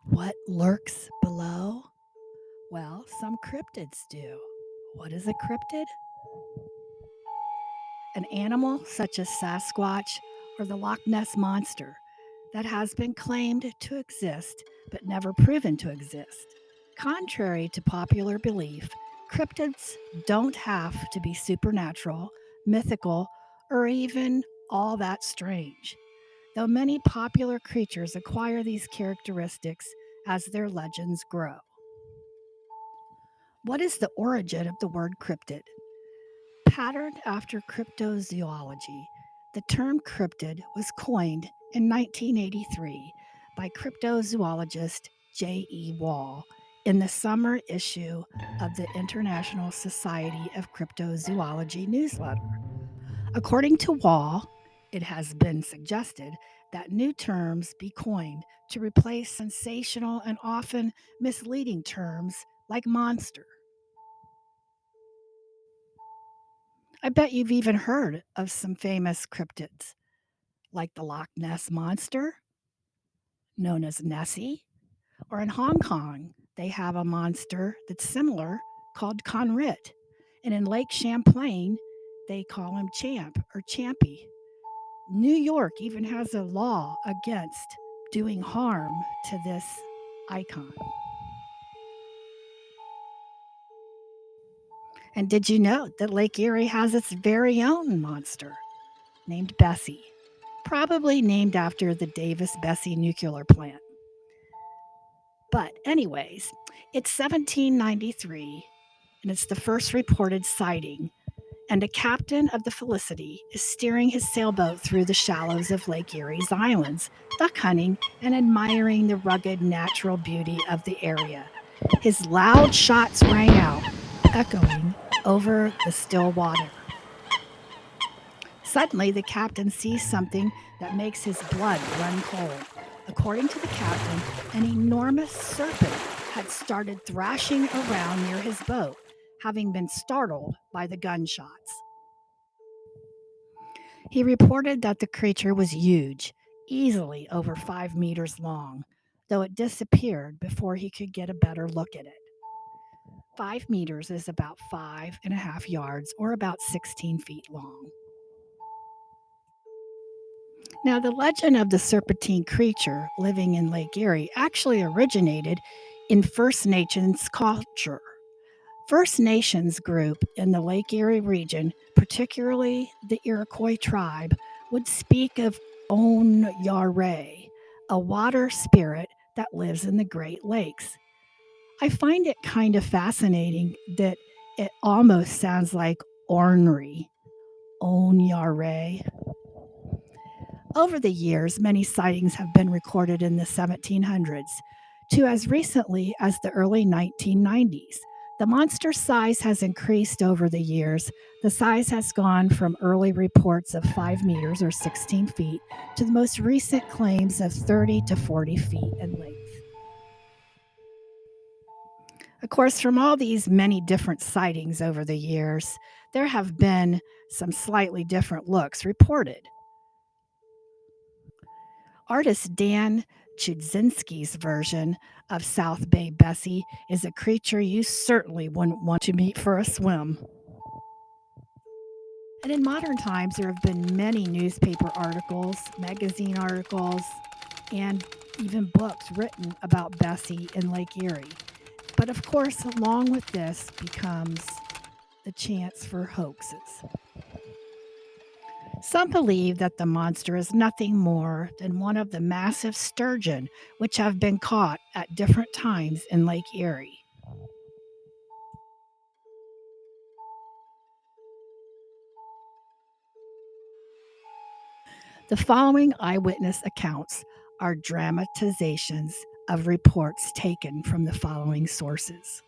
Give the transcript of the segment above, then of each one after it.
What lurks below? Well, some cryptids do. What is a cryptid? An animal such as Sasquatch or the Loch Ness Monster that has been claimed to exist but never proven to exist. Contrary to popular belief, cryptids don't have to be supernatural, mythical, or even all that strange, though many popular creatures acquire these characteristics as their legends grow. What is the origin of the word cryptid? Patterned after cryptozoology, the term cryptid was coined in 1983 by cryptozoologist J.E. Wall in the summer issue of the International Society of Cryptozoology newsletter. According to Wall, it has been suggested that new terms be coined to replace sensational and often misleading terms like monster. I bet you've even heard of some famous cryptids, like the Loch Ness Monster, known as Nessie, or in Hong Kong, they have a monster that's similar called Conrit. And in Lake Champlain, they call him Champ or Champy. New York even has a law against doing harm to this icon. And did you know that Lake Erie has its very own monster named Bessie? Probably named after the Davis Bessie nuclear plant. But, anyways, it's 1793 and it's the first reported sighting, and a captain of the Felicity is steering his sailboat through the shallows of Lake Erie's islands, duck hunting and admiring the rugged natural beauty of the area. His loud shots rang out, echoing over the still water. Suddenly, the captain sees something that makes his blood run cold. According to the captain, an enormous serpent had started thrashing around near his boat, having been startled by the gunshots. He reported that the creature was huge, easily over 5 meters long, though it disappeared before he could get a better look at it. 5 meters is about 5.5 yards, or about 16 feet long. Now, the legend of the serpentine creature living in Lake Erie actually originated in First Nations culture. First Nations group in the Lake Erie region, particularly the Iroquois tribe, would speak of On Yare, a water spirit that lives in the Great Lakes. I find it kind of fascinating that it almost sounds like ornery. On Yare. Over the years, many sightings have been recorded in the 1700s to as recently as the early 1990s. The monster's size has increased over the years. The size has gone from early reports of 5 meters or 16 feet to the most recent claims of 30 to 40 feet in length. Of course, from all these many different sightings over the years, there have been some slightly different looks reported. Artist Dan Chudzinski's version of South Bay Bessie is a creature you certainly wouldn't want to meet for a swim. And in modern times, there have been many newspaper articles, magazine articles, and even books written about Bessie in Lake Erie. But of course, along with this becomes the chance for hoaxes. Some believe that the monster is nothing more than one of the massive sturgeon which have been caught at different times in Lake Erie. The following eyewitness accounts are dramatizations of reports taken from the following sources.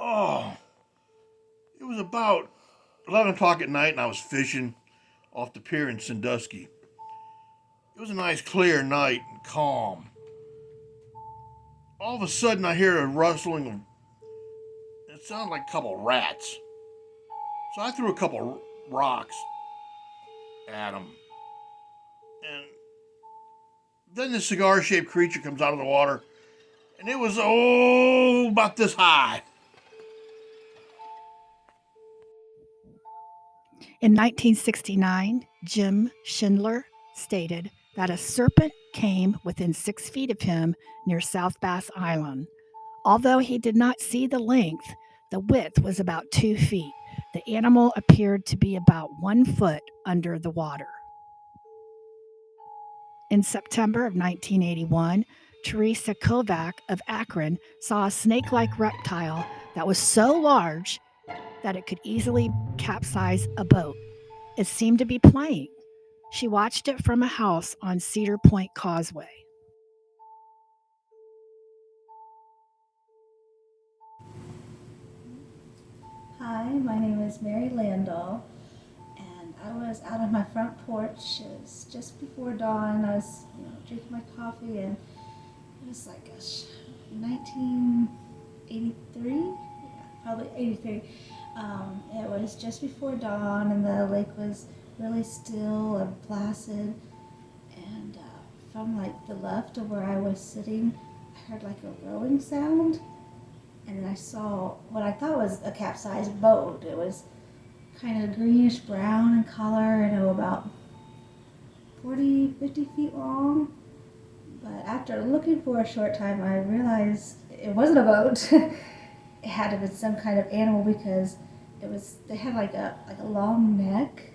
Oh, it was about 11 o'clock at night and I was fishing off the pier in Sandusky. It was a nice clear night and calm. All of a sudden, I hear a rustling of. It sounded like a couple of rats. So I threw a couple of rocks at him, and then the cigar-shaped creature comes out of the water, and it was about this high. In 1969, Jim Schindler stated that a serpent came within 6 feet of him near South Bass Island. Although he did not see the length, the width was about 2 feet. The animal appeared to be about 1 foot under the water. In September of 1981, Teresa Kovac of Akron saw a snake like reptile that was so large that it could easily capsize a boat. It seemed to be playing. She watched it from a house on Cedar Point Causeway. Hi, my name is Mary Landau, and I was out on my front porch. It was just before dawn. I was, drinking my coffee, and it was like, 1983, yeah, probably 83. It was just before dawn, and the lake was really still and placid. And from like the left of where I was sitting, I heard like a rowing sound, and then I saw what I thought was a capsized boat. It was kind of greenish brown in color, about 40, 50 feet long. But after looking for a short time, I realized it wasn't a boat. It had to have been some kind of animal because they had like a long neck,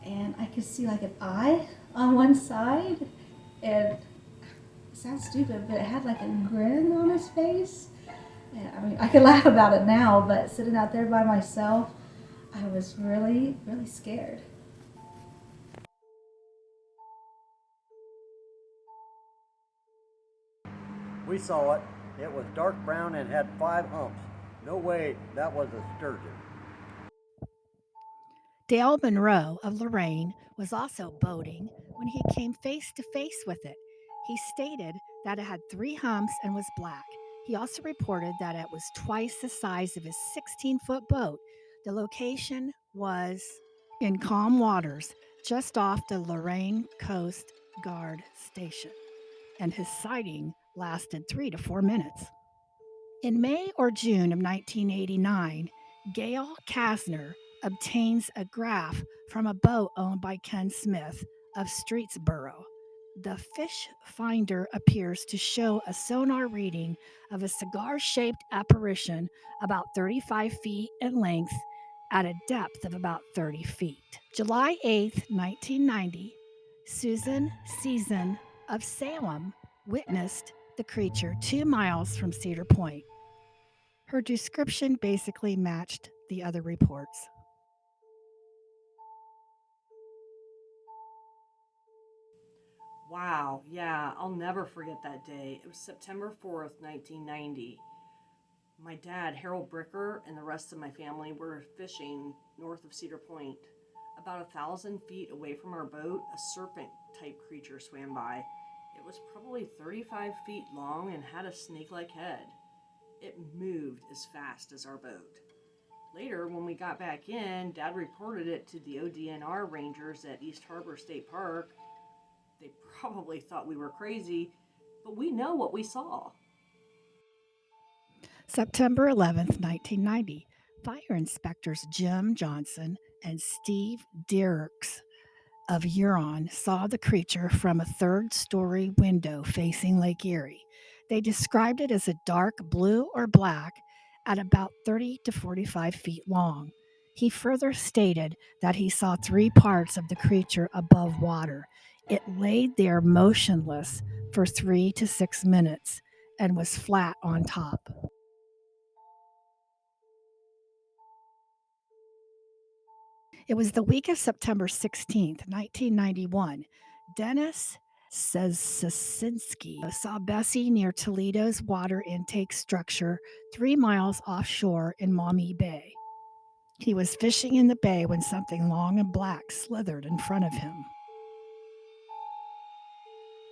and I could see like an eye on one side, and it sounds stupid, but it had like a grin on his face. Yeah, I mean, I can laugh about it now, but sitting out there by myself, I was really, really scared. We saw it. It was dark brown and had 5 humps. No way that was a sturgeon. Dale Monroe of Lorraine was also boating when he came face to face with it. He stated that it had 3 humps and was black. He also reported that it was twice the size of his 16-foot boat. The location was in calm waters just off the Lorraine Coast Guard Station, and his sighting lasted 3 to 4 minutes. In May or June of 1989, Gail Kasner obtains a graph from a boat owned by Ken Smith of Streetsboro. The fish finder appears to show a sonar reading of a cigar shaped apparition about 35 feet in length at a depth of about 30 feet. July 8th, 1990, Susan Season of Salem witnessed the creature 2 miles from Cedar Point. Her description basically matched the other reports. Wow, yeah, I'll never forget that day. It was September 4th, 1990. My dad, Harold Bricker, and the rest of my family were fishing north of Cedar Point. About 1,000 feet away from our boat, a serpent type creature swam by. It was probably 35 feet long and had a snake like head. It moved as fast as our boat. Later, when we got back in, Dad reported it to the ODNR rangers at East Harbor State Park. They probably thought we were crazy, but we know what we saw. September 11th, 1990, fire inspectors Jim Johnson and Steve Dirks of Huron saw the creature from a third-story window facing Lake Erie. They described it as a dark blue or black at about 30 to 45 feet long. He further stated that he saw 3 parts of the creature above water. It laid there motionless for 3 to 6 minutes and was flat on top. It was the week of September 16th, 1991. Dennis Szynski saw Bessie near Toledo's water intake structure 3 miles offshore in Maumee Bay. He was fishing in the bay when something long and black slithered in front of him.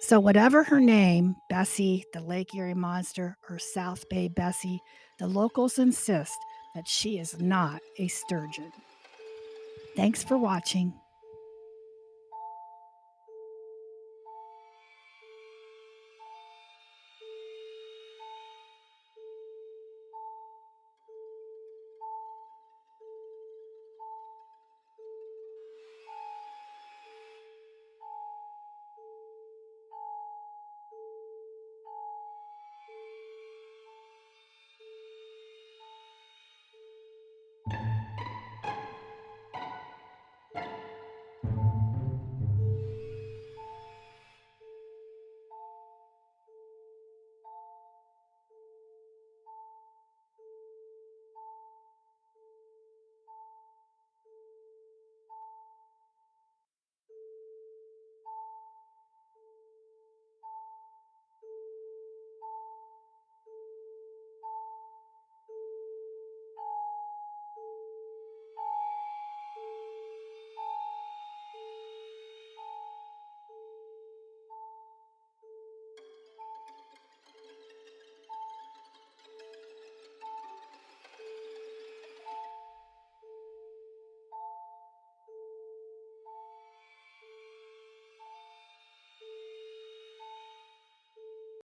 So, whatever her name, Bessie, the Lake Erie Monster, or South Bay Bessie, the locals insist that she is not a sturgeon. Thanks for watching.